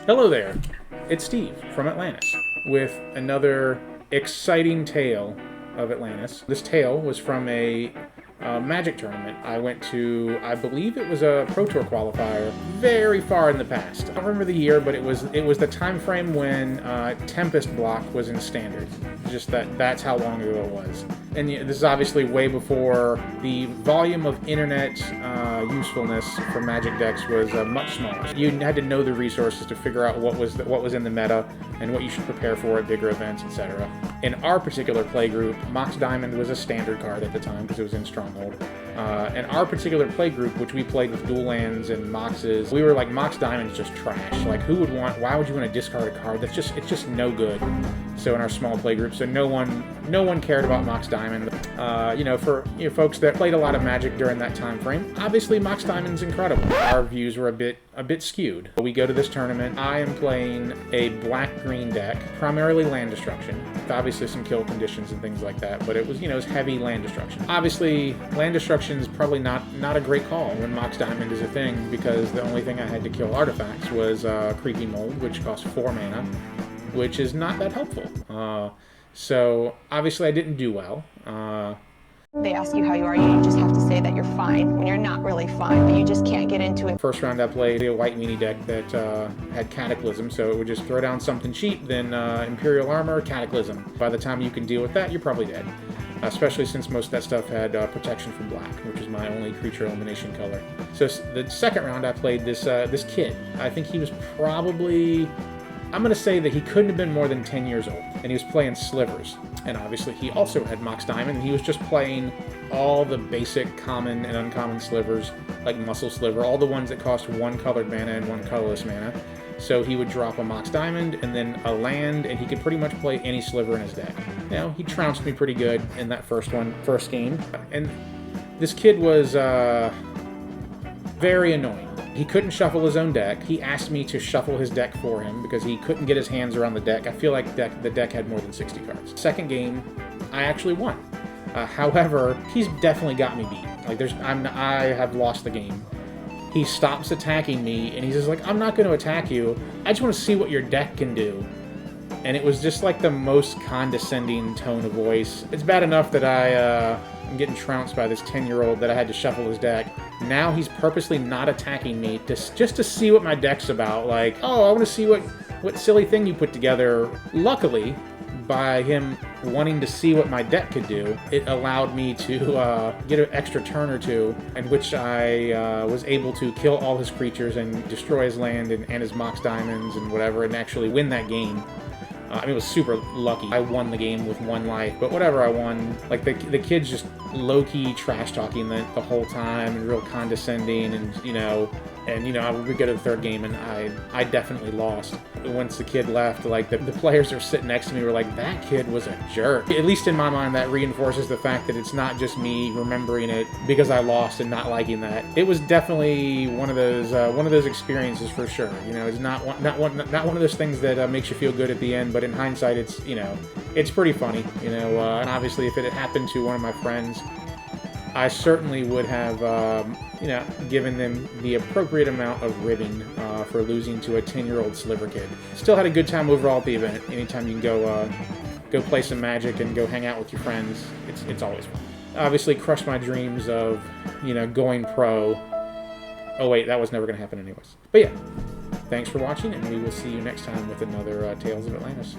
Hello there, it's Steve from Atlantis with another exciting tale of Atlantis. This tale was from a Magic tournament I went to. I believe it was a Pro Tour qualifier very far in the past. I don't remember the year, but it was the time frame when Tempest block was in Standard. Just that's how long ago it was. And this is obviously way before the volume of internet usefulness for Magic decks was much smaller. You had to know the resources to figure out what was in the meta and what you should prepare for at bigger events, etc. In our particular play group, Mox Diamond was a standard card at the time because it was in Stronghold. In our particular play group, which we played with dual lands and Moxes, we were like, Mox Diamond's just trash. Like, why would you want to discard a card it's just no good? So in our small play group, so no one cared about Mox Diamond. For folks that played a lot of Magic during that time frame, obviously Mox Diamond's incredible. Our views were a bit skewed. We go to this tournament. I am playing a black-green deck, primarily land destruction. Obviously some kill conditions and things like that, but it was heavy land destruction. Obviously, land destruction is probably not a great call when Mox Diamond is a thing, because the only thing I had to kill artifacts was Creepy Mold, which cost 4 mana, which is not that helpful. So obviously I didn't do well. They ask you how you are, you just have to say that you're fine when you're not really fine, but you just can't get into it. First round I played a white mini deck that had Cataclysm, so it would just throw down something cheap, then Imperial Armor, Cataclysm. By the time you can deal with that, you're probably dead. Especially since most of that stuff had protection from black, which is my only creature elimination color. So the second round I played this kid. I think he was probably, I'm going to say that he couldn't have been more than 10 years old, and he was playing Slivers. And obviously he also had Mox Diamond, and he was just playing all the basic common and uncommon Slivers, like Muscle Sliver, all the ones that cost 1 colored mana and 1 colorless mana. So he would drop a Mox Diamond and then a land, and he could pretty much play any Sliver in his deck. He trounced me pretty good in that first game. And this kid was very annoying. He couldn't shuffle his own deck. He asked me to shuffle his deck for him because he couldn't get his hands around the deck. I feel like the deck had more than 60 cards. Second game, I actually won. However, he's definitely got me beat. I have lost the game. He stops attacking me, and he's just like, I'm not going to attack you. I just want to see what your deck can do. And it was just like the most condescending tone of voice. It's bad enough that I'm getting trounced by this 10-year-old that I had to shuffle his deck. Now he's purposely not attacking me just to see what my deck's about. Like, oh, I want to see what silly thing you put together. Luckily, by him wanting to see what my deck could do, it allowed me to get an extra turn or two, in which I was able to kill all his creatures and destroy his land and his Mox Diamonds and whatever, and actually win that game. It was super lucky. I won the game with 1 life, but whatever, I won. Like, the kid's just low-key trash-talking the whole time and real condescending, and, I would go to the third game, and I definitely lost. Once the kid left, like, the players that were sitting next to me were like, that kid was a jerk. At least in my mind, that reinforces the fact that it's not just me remembering it because I lost and not liking that. It was definitely one of those experiences for sure. It's not one of those things that makes you feel good at the end, but in hindsight, it's pretty funny. And obviously, if it had happened to one of my friends, I certainly would have, given them the appropriate amount of ribbing for losing to a 10-year-old Sliver kid. Still had a good time overall at the event. Anytime you can go play some Magic and go hang out with your friends, it's always fun. Obviously, crushed my dreams of, going pro. Oh wait, that was never going to happen anyways. But yeah, thanks for watching, and we will see you next time with another Tales of Atlantis.